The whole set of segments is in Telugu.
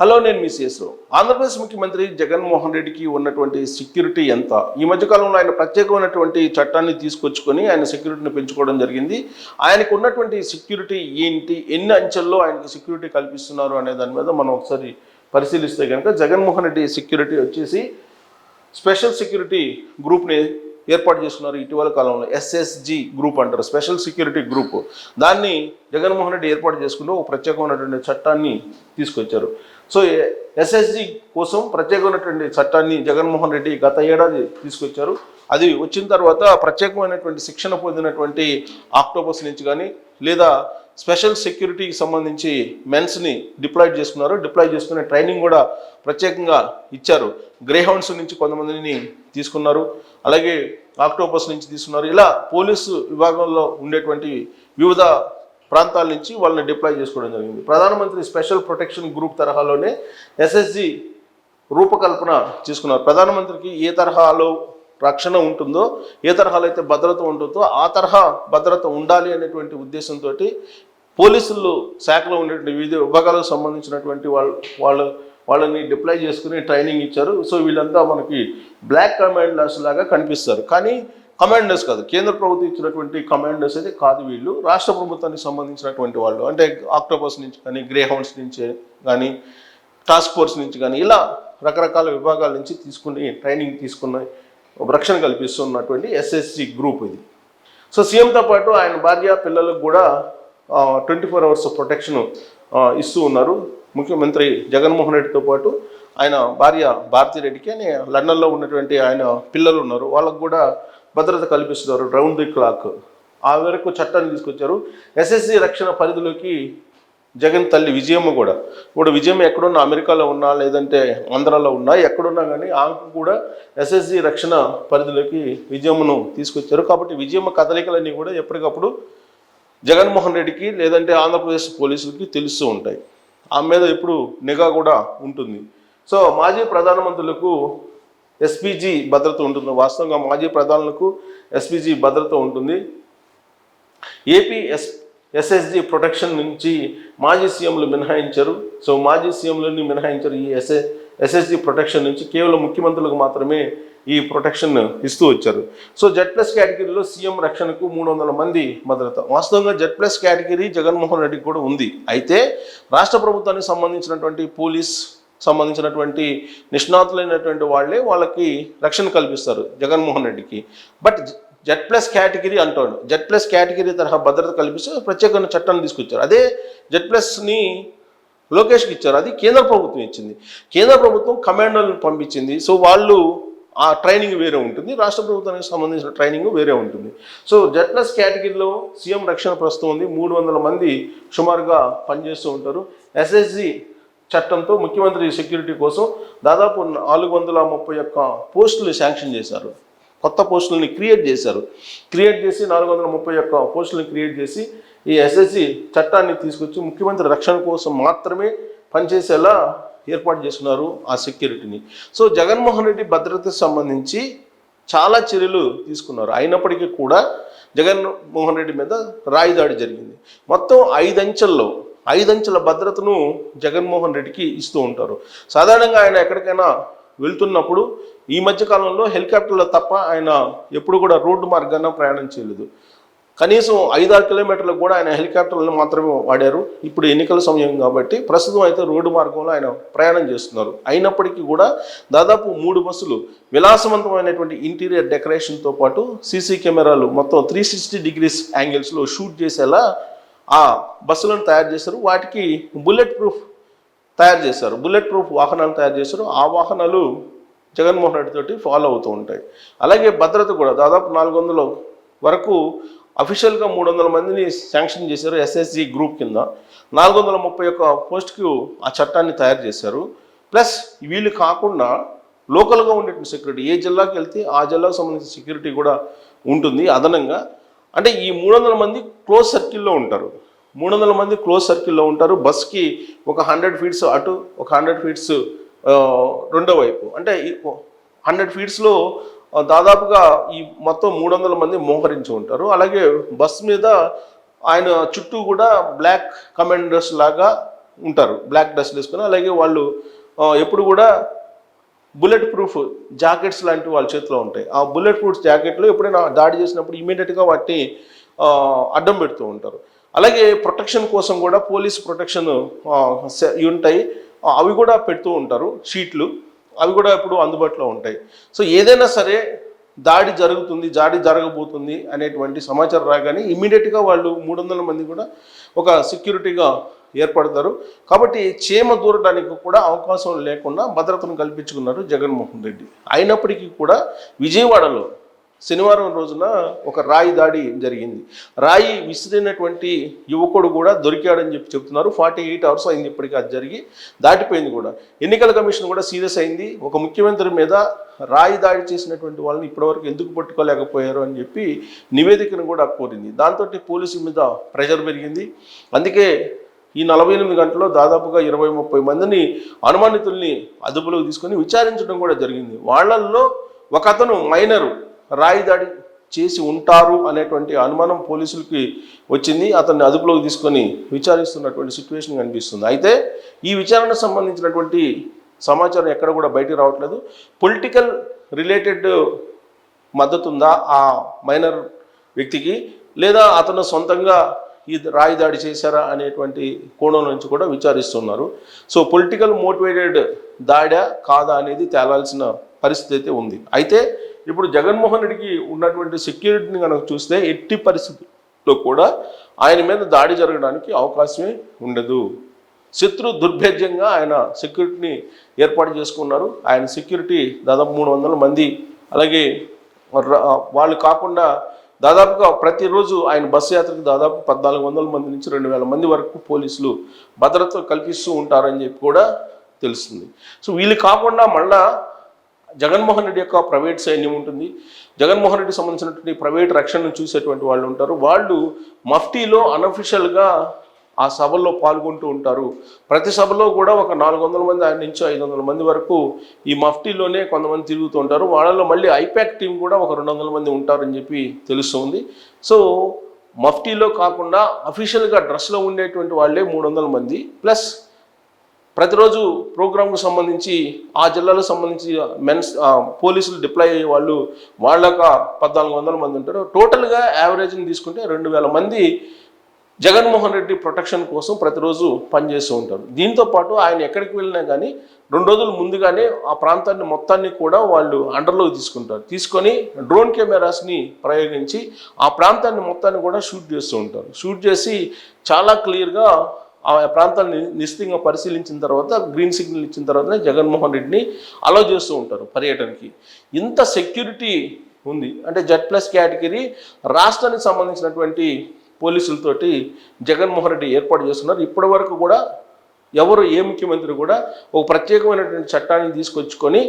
హలో, నేను మీ సిఎస్రావు. ఆంధ్రప్రదేశ్ ముఖ్యమంత్రి జగన్మోహన్ రెడ్డికి ఉన్నటువంటి సెక్యూరిటీ ఎంత? ఈ మధ్యకాలంలో ఆయన ప్రత్యేకమైనటువంటి చట్టాన్ని తీసుకొచ్చుకొని ఆయన సెక్యూరిటీని పెంచుకోవడం జరిగింది. ఆయనకు ఉన్నటువంటి సెక్యూరిటీ ఏంటి, ఎన్ని అంచెల్లో ఆయనకు సెక్యూరిటీ కల్పిస్తున్నారు అనే దాని మీద మనం ఒకసారి పరిశీలిస్తే కనుక జగన్మోహన్ రెడ్డి సెక్యూరిటీ వచ్చేసి స్పెషల్ సెక్యూరిటీ గ్రూప్ని ఏర్పాటు చేస్తున్నారు. ఇటీవల కాలంలో ఎస్ఎస్జి గ్రూప్ అంటారు, స్పెషల్ సెక్యూరిటీ గ్రూప్. దాన్ని జగన్మోహన్ రెడ్డి ఏర్పాటు చేసుకుంటూ ఒక ప్రత్యేకమైనటువంటి చట్టాన్ని తీసుకొచ్చారు. సో ఎస్ఎస్జి కోసం ప్రత్యేకమైనటువంటి చట్టాన్ని జగన్మోహన్ రెడ్డి గత ఏడాది తీసుకొచ్చారు. అది వచ్చిన తర్వాత ప్రత్యేకమైనటువంటి శిక్షణ పొందినటువంటి ఆక్టోపస్ నుంచి కానీ లేదా స్పెషల్ సెక్యూరిటీకి సంబంధించి మెన్స్ని డిప్లాయ్ చేసుకున్నారు. డిప్లాయ్ చేసుకునే ట్రైనింగ్ కూడా ప్రత్యేకంగా ఇచ్చారు. గ్రేహౌండ్స్ నుంచి కొంతమందిని తీసుకున్నారు, అలాగే ఆక్టోపస్ నుంచి తీసుకున్నారు. ఇలా పోలీసు విభాగంలో ఉండేటువంటి వివిధ ప్రాంతాల నుంచి వాళ్ళని డిప్లాయ్ చేసుకోవడం జరిగింది. ప్రధానమంత్రి స్పెషల్ ప్రొటెక్షన్ గ్రూప్ తరహాలోనే ఎస్ఎస్జి రూపకల్పన చేసుకున్నారు. ప్రధానమంత్రికి ఏ తరహాలో రక్షణ ఉంటుందో, ఏ తరహాలో అయితే భద్రత ఉంటుందో ఆ తరహా భద్రత ఉండాలి అనేటువంటి ఉద్దేశంతో పోలీసులు శాఖలో ఉండేటువంటి వివిధ విభాగాలకు సంబంధించినటువంటి వాళ్ళని డిప్లాయ్ చేసుకుని ట్రైనింగ్ ఇచ్చారు. సో వీళ్ళంతా మనకి బ్లాక్ కమాండర్స్ లాగా కనిపిస్తారు, కానీ కమాండర్స్ కాదు. కేంద్ర ప్రభుత్వం ఇచ్చినటువంటి కమాండర్స్ అయితే కాదు. వీళ్ళు రాష్ట్ర ప్రభుత్వానికి సంబంధించినటువంటి వాళ్ళు, అంటే ఆక్టోపస్ నుంచి కానీ, గ్రేహౌండ్స్ నుంచి కానీ, టాస్క్ ఫోర్స్ నుంచి కానీ, ఇలా రకరకాల విభాగాల నుంచి తీసుకుని ట్రైనింగ్ తీసుకున్న రక్షణ కల్పిస్తున్నటువంటి ఎస్ఎస్జి గ్రూప్ ఇది. సో సీఎంతో పాటు ఆయన భార్య పిల్లలకు కూడా 24 hours ప్రొటెక్షన్ ఇస్తూ ఉన్నారు. ముఖ్యమంత్రి జగన్మోహన్ రెడ్డితో పాటు ఆయన భార్య భారతిరెడ్డికి అని లండన్లో ఉన్నటువంటి ఆయన పిల్లలు ఉన్నారు, వాళ్ళకు కూడా భద్రత కల్పిస్తున్నారు రౌండ్ ది క్లాక్. ఆ మేరకు చట్టాన్ని తీసుకొచ్చారు. ఎస్ఎస్జి రక్షణ పరిధిలోకి జగన్ తల్లి విజయమ్మ కూడా, ఇప్పుడు విజయమ్మ ఎక్కడున్నా, అమెరికాలో ఉన్నా లేదంటే ఆంధ్రాలో ఉన్నా, ఎక్కడున్నా కానీ ఆమెకు కూడా ఎస్ఎస్జి రక్షణ పరిధిలోకి విజయమ్మను తీసుకొచ్చారు. కాబట్టి విజయమ్మ కదలికలన్నీ కూడా ఎప్పటికప్పుడు జగన్మోహన్ రెడ్డికి లేదంటే ఆంధ్రప్రదేశ్ పోలీసులకి తెలుస్తూ ఉంటాయి. ఆమె మీద ఎప్పుడు నిఘా కూడా ఉంటుంది. సో మాజీ ప్రధానమంత్రులకు ఎస్పీజీ భద్రత ఉంటుంది. వాస్తవంగా మాజీ ప్రధానులకు ఎస్పీజీ భద్రత ఉంటుంది. ఏపీ ఎస్ఎస్జి ప్రొటెక్షన్ నుంచి మాజీ సీఎంలు మినహాయించారు. సో మాజీ సీఎంలని మినహాయించారు. ఈ ఎస్ఎస్జి ప్రొటెక్షన్ నుంచి కేవలం ముఖ్యమంత్రులకు మాత్రమే ఈ ప్రొటెక్షన్ ఇస్తూ వచ్చారు. సో Z+ కేటగిరీలో సీఎం రక్షణకు 300 మంది భద్రత. వాస్తవంగా Z+ కేటగిరీ జగన్మోహన్ రెడ్డికి కూడా ఉంది. అయితే రాష్ట్ర ప్రభుత్వానికి సంబంధించినటువంటి పోలీస్ సంబంధించినటువంటి నిష్ణాతులైనటువంటి వాళ్ళకి రక్షణ కల్పిస్తారు జగన్మోహన్ రెడ్డికి. బట్ Z+ కేటగిరీ అంటాడు, Z+ కేటగిరీ తరహా భద్రత కల్పిస్తూ ప్రత్యేకమైన చట్టాన్ని తీసుకొచ్చారు. అదే Z+ని లోకేష్కి ఇచ్చారు. అది కేంద్ర ప్రభుత్వం ఇచ్చింది. కేంద్ర ప్రభుత్వం కమాండోలను పంపించింది. సో వాళ్ళు ఆ ట్రైనింగ్ వేరే ఉంటుంది, రాష్ట్ర ప్రభుత్వానికి సంబంధించిన ట్రైనింగ్ వేరే ఉంటుంది. సో Z+ కేటగిరీలో సీఎం రక్షణ ప్రస్తుతం ఉంది. 300 మంది సుమారుగా పనిచేస్తూ ఉంటారు. ఎస్ఎస్జి చట్టంతో ముఖ్యమంత్రి సెక్యూరిటీ కోసం దాదాపు 431 పోస్టులు శాంక్షన్ చేశారు. కొత్త పోస్టులని క్రియేట్ చేశారు. క్రియేట్ చేసి 431 పోస్టులను క్రియేట్ చేసి ఈ ఎస్ఎస్జి చట్టాన్ని తీసుకొచ్చి ముఖ్యమంత్రి రక్షణ కోసం మాత్రమే పనిచేసేలా ఏర్పాటు చేస్తున్నారు ఆ సెక్యూరిటీని. సో జగన్మోహన్ రెడ్డి భద్రతకు సంబంధించి చాలా చర్యలు తీసుకున్నారు. అయినప్పటికీ కూడా జగన్మోహన్ రెడ్డి మీద రాయి దాడి జరిగింది. మొత్తం 5 అంచెల భద్రతను జగన్మోహన్ రెడ్డికి ఇస్తూ ఉంటారు. సాధారణంగా ఆయన ఎక్కడికైనా వెళ్తున్నప్పుడు ఈ మధ్యకాలంలో హెలికాప్టర్లో తప్ప ఆయన ఎప్పుడు కూడా రోడ్డు మార్గాన ప్రయాణం చేయలేదు. కనీసం 5-6 కిలోమీటర్లకు కూడా ఆయన హెలికాప్టర్లను మాత్రమే వాడారు. ఇప్పుడు ఎన్నికల సమయం కాబట్టి ప్రస్తుతం అయితే రోడ్డు మార్గంలో ఆయన ప్రయాణం చేస్తున్నారు. అయినప్పటికీ కూడా దాదాపు 3 బస్సులు విలాసవంతమైనటువంటి ఇంటీరియర్ డెకరేషన్తో పాటు సీసీ కెమెరాలు మొత్తం 360 degrees యాంగిల్స్లో షూట్ చేసేలా ఆ బస్సులను తయారు చేశారు. వాటికి బుల్లెట్ ప్రూఫ్ తయారు చేశారు, బుల్లెట్ ప్రూఫ్ వాహనాలు తయారు చేశారు. ఆ వాహనాలు జగన్మోహన్ రెడ్డి తోటి ఫాలో అవుతూ ఉంటాయి. అలాగే భద్రత కూడా దాదాపు 400 వరకు అఫీషియల్గా 300 మందిని శాంక్షన్ చేశారు. ఎస్ఎస్జి గ్రూప్ కింద 431 పోస్టుకు ఆ చట్టాన్ని తయారు చేశారు. ప్లస్ వీళ్ళు కాకుండా లోకల్గా ఉండేటువంటి సెక్యూరిటీ, ఏ జిల్లాకి వెళ్తే ఆ జిల్లాకు సంబంధించిన సెక్యూరిటీ కూడా ఉంటుంది అదనంగా. అంటే ఈ 300 మంది క్లోజ్ సర్కిల్లో ఉంటారు. 300 మంది క్లోజ్ సర్కిల్లో ఉంటారు. బస్కి ఒక 100 feet అటు, ఒక 100 feet రెండో వైపు, అంటే 100 feet దాదాపుగా ఈ మొత్తం 300 మంది మోహరించి ఉంటారు. అలాగే బస్ మీద ఆయన చుట్టూ కూడా బ్లాక్ కమాండర్స్ లాగా ఉంటారు బ్లాక్ డ్రెస్లు వేసుకొని. అలాగే వాళ్ళు ఎప్పుడు కూడా బుల్లెట్ ప్రూఫ్ జాకెట్స్ లాంటివి వాళ్ళ చేతిలో ఉంటాయి. ఆ బుల్లెట్ ప్రూఫ్ జాకెట్లు ఎప్పుడైనా దాడి చేసినప్పుడు ఇమీడియట్గా వాటిని అడ్డం పెడుతూ ఉంటారు. అలాగే ప్రొటెక్షన్ కోసం కూడా పోలీస్ ప్రొటెక్షన్ ఉంటాయి, అవి కూడా పెడుతూ ఉంటారు షీట్లు, అవి కూడా ఎప్పుడు అందుబాటులో ఉంటాయి. సో ఏదైనా సరే దాడి జరగబోతుంది అనేటువంటి సమాచారం రాగానే ఇమీడియట్గా వాళ్ళు 300 మంది కూడా ఒక సెక్యూరిటీగా ఏర్పడతారు. కాబట్టి చీమ దూరడానికి కూడా అవకాశం లేకుండా భద్రతను కల్పించుకున్నారు జగన్మోహన్ రెడ్డి. అయినప్పటికీ కూడా విజయవాడలో శనివారం రోజున ఒక రాయి దాడి జరిగింది. రాయి విసిరినటువంటి యువకుడు కూడా దొరికాడని చెప్తున్నారు. 48 అవర్స్ అయింది ఇప్పటికీ అది జరిగి, దాటిపోయింది కూడా. ఎన్నికల కమిషన్ కూడా సీరియస్ అయింది. ఒక ముఖ్యమంత్రి మీద రాయి దాడి చేసినటువంటి వాళ్ళని ఇప్పటివరకు ఎందుకు పట్టుకోలేకపోయారు అని చెప్పి నివేదికను కూడా కోరింది. దాంతో పోలీసుల మీద ప్రెషర్ పెరిగింది. అందుకే ఈ 48 గంటల్లో దాదాపుగా 20-30 మందిని అనుమానితుల్ని అదుపులోకి తీసుకొని విచారించడం కూడా జరిగింది. వాళ్ళల్లో ఒక అతను మైనరు రాయి దాడి చేసి ఉంటారు అనేటువంటి అనుమానం పోలీసులకి వచ్చింది. అతన్ని అదుపులోకి తీసుకొని విచారిస్తున్నటువంటి సిచ్యువేషన్ కనిపిస్తుంది. అయితే ఈ విచారణకు సంబంధించినటువంటి సమాచారం ఎక్కడ కూడా బయటికి రావట్లేదు. పొలిటికల్ రిలేటెడ్ మద్దతు ఉందా ఆ మైనర్ వ్యక్తికి, లేదా అతను సొంతంగా ఈ రాయి దాడి చేశారా అనేటువంటి కోణం నుంచి కూడా విచారిస్తున్నారు. సో పొలిటికల్ మోటివేటెడ్ దాడా కాదా అనేది తేలాల్సిన పరిస్థితి అయితే ఉంది. అయితే ఇప్పుడు జగన్మోహన్ రెడ్డికి ఉన్నటువంటి సెక్యూరిటీని కనుక చూస్తే ఎట్టి పరిస్థితుల్లో కూడా ఆయన మీద దాడి జరగడానికి అవకాశమే ఉండదు. శత్రు దుర్భేద్యంగా ఆయన సెక్యూరిటీని ఏర్పాటు చేసుకున్నారు. ఆయన సెక్యూరిటీ దాదాపు 300 మంది, అలాగే వాళ్ళు కాకుండా దాదాపుగా ప్రతిరోజు ఆయన బస్సు యాత్రకు దాదాపు 1400 మంది నుంచి 2000 మంది వరకు పోలీసులు భద్రత కల్పిస్తూ ఉంటారని చెప్పి కూడా తెలుస్తుంది. సో వీళ్ళు కాకుండా మళ్ళా జగన్మోహన్ రెడ్డి యొక్క ప్రైవేట్ సైన్యం ఉంటుంది. జగన్మోహన్ రెడ్డికి సంబంధించినటువంటి ప్రైవేట్ రక్షణను చూసేటువంటి వాళ్ళు ఉంటారు. వాళ్ళు మఫ్టీలో అన్అఫిషియల్గా ఆ సభల్లో పాల్గొంటూ ఉంటారు. ప్రతి సభలో కూడా ఒక 400 మంది ఆయన నుంచి 500 మంది వరకు ఈ మఫ్టీలోనే కొంతమంది తిరుగుతూ ఉంటారు. వాళ్ళలో మళ్ళీ ఐపాక్ టీం కూడా ఒక 200 మంది ఉంటారని చెప్పి తెలుస్తుంది. సో మఫ్టీలో కాకుండా అఫీషియల్గా డ్రెస్లో ఉండేటువంటి వాళ్ళే 300 మంది, ప్లస్ ప్రతిరోజు ప్రోగ్రాంకు సంబంధించి ఆ జిల్లాలకు సంబంధించి పోలీసులు డిప్లాయ్ అయ్యే వాళ్ళు వాళ్ళక 1400 మంది ఉంటారు. టోటల్గా యావరేజ్ని తీసుకుంటే 2000 మంది జగన్మోహన్ రెడ్డి ప్రొటెక్షన్ కోసం ప్రతిరోజు పనిచేస్తూ ఉంటారు. దీంతోపాటు ఆయన ఎక్కడికి వెళ్ళినా కానీ 2 రోజులు ముందుగానే ఆ ప్రాంతాన్ని మొత్తాన్ని కూడా వాళ్ళు అండర్లోకి తీసుకుంటారు. తీసుకొని డ్రోన్ కెమెరాస్ని ప్రయోగించి ఆ ప్రాంతాన్ని మొత్తాన్ని కూడా షూట్ చేస్తూ ఉంటారు. షూట్ చేసి చాలా క్లియర్గా ఆ ప్రాంతాన్ని నిశ్చితంగా పరిశీలించిన తర్వాత గ్రీన్ సిగ్నల్ ఇచ్చిన తర్వాతనే జగన్మోహన్ రెడ్డిని అలౌ చేస్తూ ఉంటారు పర్యటనకి. ఇంత సెక్యూరిటీ ఉంది అంటే Z+ కేటగిరీ రాష్ట్రానికి సంబంధించినటువంటి పోలీసులతోటి జగన్మోహన్ రెడ్డి ఏర్పాటు చేస్తున్నారు. ఇప్పటి వరకు కూడా ఎవరు ఏ ముఖ్యమంత్రి కూడా ఒక ప్రత్యేకమైనటువంటి చట్టాన్ని తీసుకొచ్చుకొని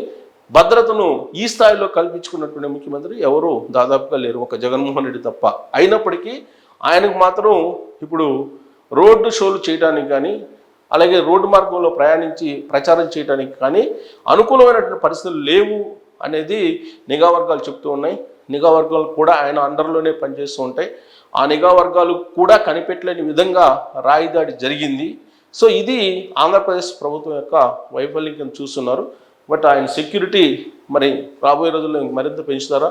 భద్రతను ఈ స్థాయిలో కల్పించుకున్నటువంటి ముఖ్యమంత్రి ఎవరు దాదాపుగా లేరు, ఒక జగన్మోహన్ రెడ్డి తప్ప. అయినప్పటికీ ఆయనకు మాత్రం ఇప్పుడు రోడ్డు షోలు చేయడానికి కానీ, అలాగే రోడ్డు మార్గంలో ప్రయాణించి ప్రచారం చేయడానికి కానీ అనుకూలమైనటువంటి పరిస్థితులు లేవు అనేది నిఘా వర్గాలు చెప్తూ ఉన్నాయి. నిఘా వర్గాలు కూడా ఆయన అండర్లోనే పనిచేస్తూ ఉంటాయి. ఆ నిఘా వర్గాలు కూడా కనిపెట్టలేని విధంగా రాయి దాడి జరిగింది. సో ఇది ఆంధ్రప్రదేశ్ ప్రభుత్వం యొక్క వైఫల్యం చూస్తున్నారు. బట్ ఆయన సెక్యూరిటీ మరి రాబోయే రోజుల్లో మరింత పెంచుతారా,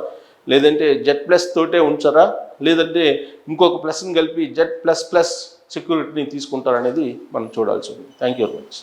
లేదంటే Z+ తోటే ఉంచారా, లేదంటే ఇంకొక ప్లస్ని కలిపి Z++ సెక్యూరిటీని తీసుకుంటారనేది మనం చూడాల్సి ఉంది. Thank you very much.